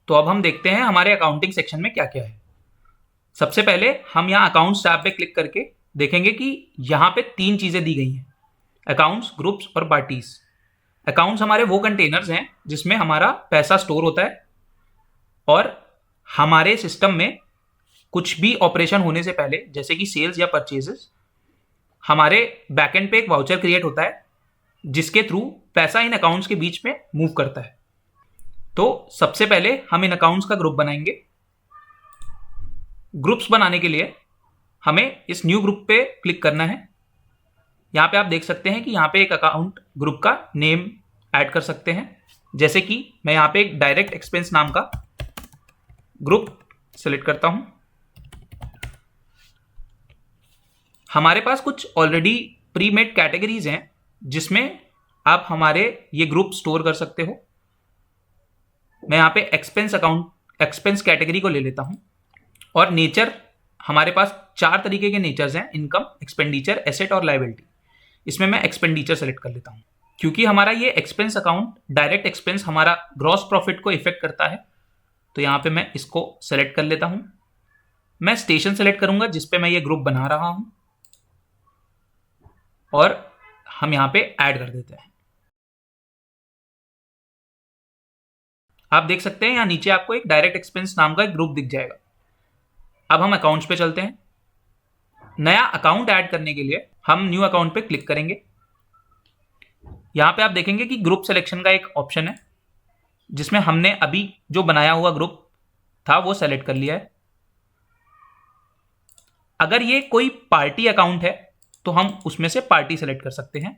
तो अब हम देखते हैं हमारे अकाउंटिंग सेक्शन में क्या क्या है। सबसे पहले हम यहाँ अकाउंट्स टैब पे क्लिक करके देखेंगे कि यहाँ पे 3 चीजें दी गई हैं, अकाउंट्स, ग्रुप्स और पार्टीज। अकाउंट्स हमारे वो कंटेनर्स हैं जिसमें हमारा पैसा स्टोर होता है और हमारे सिस्टम में कुछ भी ऑपरेशन होने से पहले, जैसे कि सेल्स या परचेजेस, हमारे बैकएंड पे एक वाउचर क्रिएट होता है जिसके थ्रू पैसा इन अकाउंट्स के बीच में मूव करता है। तो सबसे पहले हम इन अकाउंट्स का ग्रुप बनाएंगे। ग्रुप्स बनाने के लिए हमें इस न्यू ग्रुप पे क्लिक करना है। यहाँ पे आप देख सकते हैं कि यहाँ पे एक अकाउंट ग्रुप का नेम ऐड कर सकते हैं, जैसे कि मैं यहाँ पे एक डायरेक्ट एक्सपेंस नाम का ग्रुप सेलेक्ट करता हूं। हमारे पास कुछ ऑलरेडी प्री मेड कैटेगरीज हैं जिसमें आप हमारे ये ग्रुप स्टोर कर सकते हो। मैं यहाँ पे एक्सपेंस कैटेगरी को ले लेता हूं और नेचर, हमारे पास 4 तरीके के नेचर्स हैं, इनकम, एक्सपेंडिचर, एसेट और लायबिलिटी। इसमें मैं एक्सपेंडिचर सेलेक्ट कर लेता हूं क्योंकि हमारा ये एक्सपेंस अकाउंट, डायरेक्ट एक्सपेंस, हमारा ग्रॉस प्रॉफिट को इफेक्ट करता है। तो यहाँ पे मैं इसको सेलेक्ट कर लेता हूं। मैं स्टेशन सेलेक्ट करूंगा जिस पे मैं ये ग्रुप बना रहा हूं और हम यहाँ पे ऐड कर देते हैं। आप देख सकते हैं यहाँ नीचे आपको एक डायरेक्ट एक्सपेंस नाम का एक ग्रुप दिख जाएगा। अब हम अकाउंट्स पे चलते हैं। नया अकाउंट ऐड करने के लिए हम न्यू अकाउंट पे क्लिक करेंगे। यहाँ पे आप देखेंगे कि ग्रुप सिलेक्शन का एक ऑप्शन है जिसमें हमने अभी जो बनाया हुआ ग्रुप था वो सेलेक्ट कर लिया है। अगर ये कोई पार्टी अकाउंट है तो हम उसमें से पार्टी सेलेक्ट कर सकते हैं।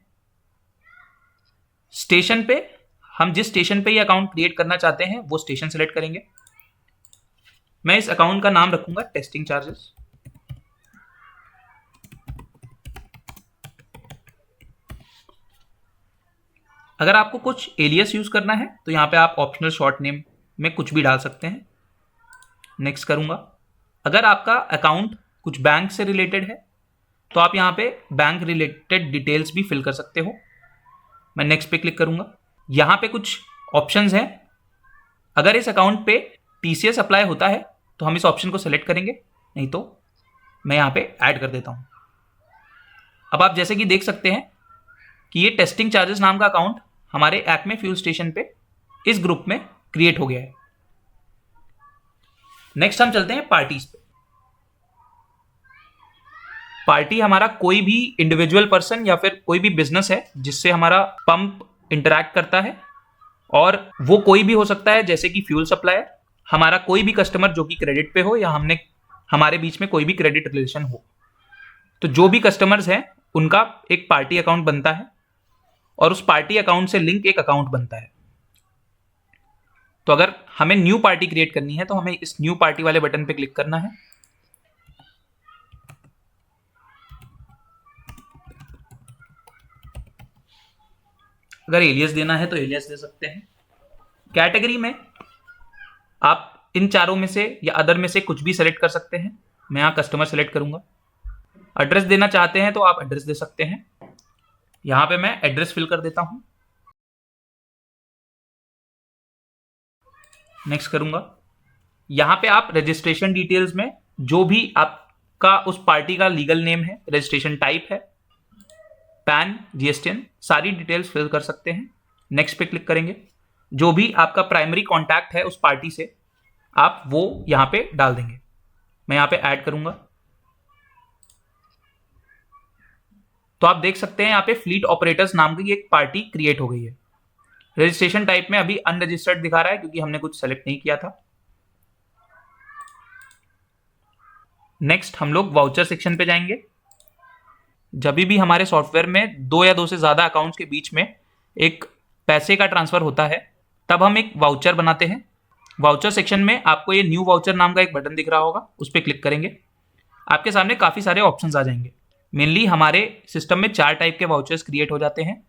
स्टेशन पे हम जिस स्टेशन पे ये अकाउंट क्रिएट करना चाहते हैं वो स्टेशन सेलेक्ट करेंगे। मैं इस अकाउंट का नाम रखूंगा टेस्टिंग चार्जेस। अगर आपको कुछ एलियस यूज करना है तो यहाँ पे आप ऑप्शनल शॉर्ट नेम में कुछ भी डाल सकते हैं। नेक्स्ट करूंगा। अगर आपका अकाउंट कुछ बैंक से रिलेटेड है तो आप यहाँ पे बैंक रिलेटेड डिटेल्स भी फिल कर सकते हो। मैं नेक्स्ट पे क्लिक करूंगा। यहाँ पे कुछ ऑप्शंस हैं। अगर इस अकाउंट पे टीसीएस अप्लाई होता है तो हम इस ऑप्शन को सेलेक्ट करेंगे, नहीं तो मैं यहाँ पे ऐड कर देता हूँ। अब आप जैसे कि देख सकते हैं कि ये टेस्टिंग चार्जेस नाम का अकाउंट हमारे एक्मे फ्यूल स्टेशन पे इस ग्रुप में क्रिएट हो गया है। नेक्स्ट हम चलते हैं पार्टीज पे। पार्टी हमारा कोई भी इंडिविजुअल पर्सन या फिर कोई भी बिजनेस है जिससे हमारा पंप इंटरैक्ट करता है, और वो कोई भी हो सकता है जैसे कि फ्यूल सप्लायर, हमारा कोई भी कस्टमर जो कि क्रेडिट पे हो या हमारे बीच में कोई भी क्रेडिट रिलेशन हो। तो जो भी कस्टमर्स हैं उनका एक पार्टी अकाउंट बनता है और उस पार्टी अकाउंट से लिंक एक अकाउंट बनता है। तो अगर हमें न्यू पार्टी क्रिएट करनी है तो हमें इस न्यू पार्टी वाले बटन पे क्लिक करना है। अगर एलियस देना है तो एलियस दे सकते हैं। कैटेगरी में आप इन चारों में से या अदर में से कुछ भी सेलेक्ट कर सकते हैं। मैं यहाँ कस्टमर सेलेक्ट करूंगा। एड्रेस देना चाहते हैं तो आप एड्रेस दे सकते हैं। यहाँ पे मैं एड्रेस फिल कर देता हूं। नेक्स्ट करूंगा। यहाँ पे आप रजिस्ट्रेशन डिटेल्स में जो भी आपका उस पार्टी का लीगल नेम है, रजिस्ट्रेशन टाइप है, पैन, जीएसटीएन, सारी डिटेल्स फिल कर सकते हैं। नेक्स्ट पे क्लिक करेंगे। जो भी आपका प्राइमरी कॉन्टैक्ट है उस पार्टी से आप वो यहाँ पे डाल देंगे। मैं यहाँ पे ऐड करूंगा। तो आप देख सकते हैं यहाँ पे फ्लीट ऑपरेटर्स नाम की एक पार्टी क्रिएट हो गई है। रजिस्ट्रेशन टाइप में अभी अनरजिस्टर्ड दिखा रहा है क्योंकि हमने कुछ सेलेक्ट नहीं किया था। नेक्स्ट हम लोग वाउचर सेक्शन पे जाएंगे। जब भी हमारे सॉफ्टवेयर में 2 या 2 से ज्यादा अकाउंट्स के बीच में एक पैसे का ट्रांसफर होता है तब हम एक वाउचर बनाते हैं। वाउचर सेक्शन में आपको ये न्यू वाउचर नाम का एक बटन दिख रहा होगा, उस पर क्लिक करेंगे। आपके सामने काफी सारे ऑप्शंस आ जाएंगे। मेनली हमारे सिस्टम में 4 टाइप के वाउचर्स क्रिएट हो जाते हैं: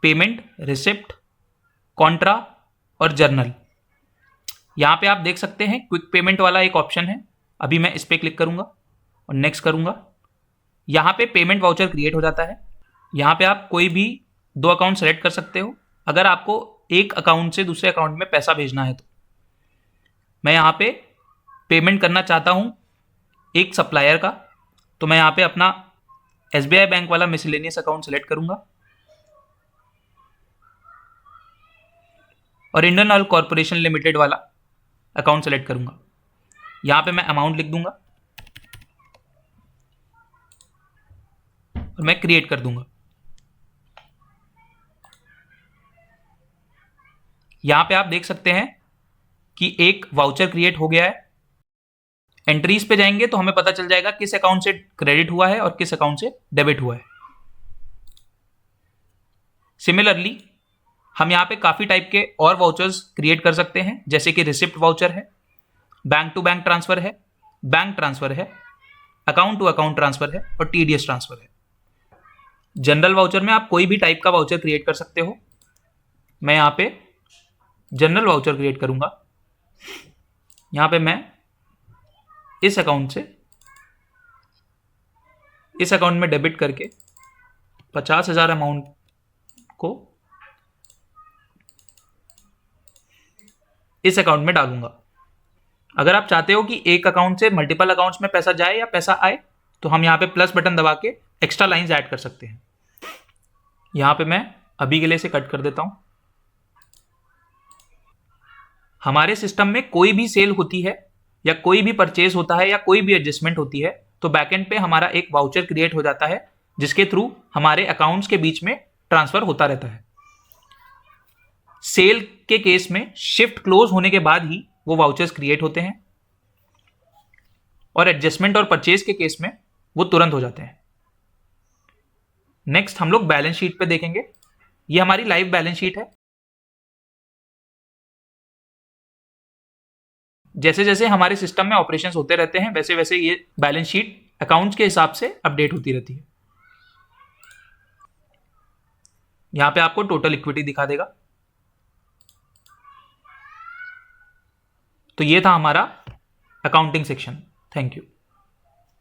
पेमेंट, रिसिप्ट, कॉन्ट्रा और जर्नल। यहाँ पे आप देख सकते हैं क्विक पेमेंट वाला एक ऑप्शन है। अभी मैं इस पर क्लिक करूंगा और नेक्स्ट करूंगा। यहाँ पे पेमेंट वाउचर क्रिएट हो जाता है। यहाँ पे आप कोई भी 2 अकाउंट सेलेक्ट कर सकते हो अगर आपको एक अकाउंट से दूसरे अकाउंट में पैसा भेजना है तो। मैं यहाँ पे पेमेंट करना चाहता हूँ एक सप्लायर का, तो मैं यहाँ पे अपना SBI बैंक वाला मिसलेनियस अकाउंट सेलेक्ट करूंगा और इंडियन ऑयल कॉर्पोरेशन लिमिटेड वाला अकाउंट सेलेक्ट करूंगा। यहाँ पे मैं अमाउंट लिख दूंगा और मैं क्रिएट कर दूंगा। यहाँ पे आप देख सकते हैं कि एक वाउचर क्रिएट हो गया है। एंट्रीज पे जाएंगे तो हमें पता चल जाएगा किस अकाउंट से क्रेडिट हुआ है और किस अकाउंट से डेबिट हुआ है। सिमिलरली हम यहाँ पे काफी टाइप के और वाउचर्स क्रिएट कर सकते हैं, जैसे कि रिसिप्ट वाउचर है, बैंक टू बैंक ट्रांसफर है, बैंक ट्रांसफर है, अकाउंट टू अकाउंट ट्रांसफर है और TDS ट्रांसफर है। जनरल वाउचर में आप कोई भी टाइप का वाउचर क्रिएट कर सकते हो। मैं यहाँ पे जनरल वाउचर क्रिएट करूंगा। यहाँ पे मैं इस अकाउंट से इस अकाउंट में डेबिट करके 50,000 अमाउंट को इस अकाउंट में डालूंगा। अगर आप चाहते हो कि एक अकाउंट से मल्टीपल अकाउंट्स में पैसा जाए या पैसा आए, तो हम यहाँ पे प्लस बटन दबा के एक्स्ट्रा लाइंस ऐड कर सकते हैं। यहाँ पे मैं अभी के लिए इसे कट कर देता हूं। हमारे सिस्टम में कोई भी सेल होती है या कोई भी परचेज होता है या कोई भी एडजस्टमेंट होती है, तो बैकएंड पे हमारा एक वाउचर क्रिएट हो जाता है जिसके थ्रू हमारे अकाउंट्स के बीच में ट्रांसफर होता रहता है। सेल के केस में शिफ्ट क्लोज होने के बाद ही वो वाउचर्स क्रिएट होते हैं और एडजस्टमेंट और परचेज के केस में वो तुरंत हो जाते हैं। नेक्स्ट हम लोग बैलेंस शीट पे देखेंगे। ये हमारी लाइव बैलेंस शीट है। जैसे जैसे हमारे सिस्टम में ऑपरेशंस होते रहते हैं, वैसे वैसे ये बैलेंस शीट अकाउंट्स के हिसाब से अपडेट होती रहती है। यहां पे आपको टोटल इक्विटी दिखा देगा। तो ये था हमारा अकाउंटिंग सेक्शन। Thank you.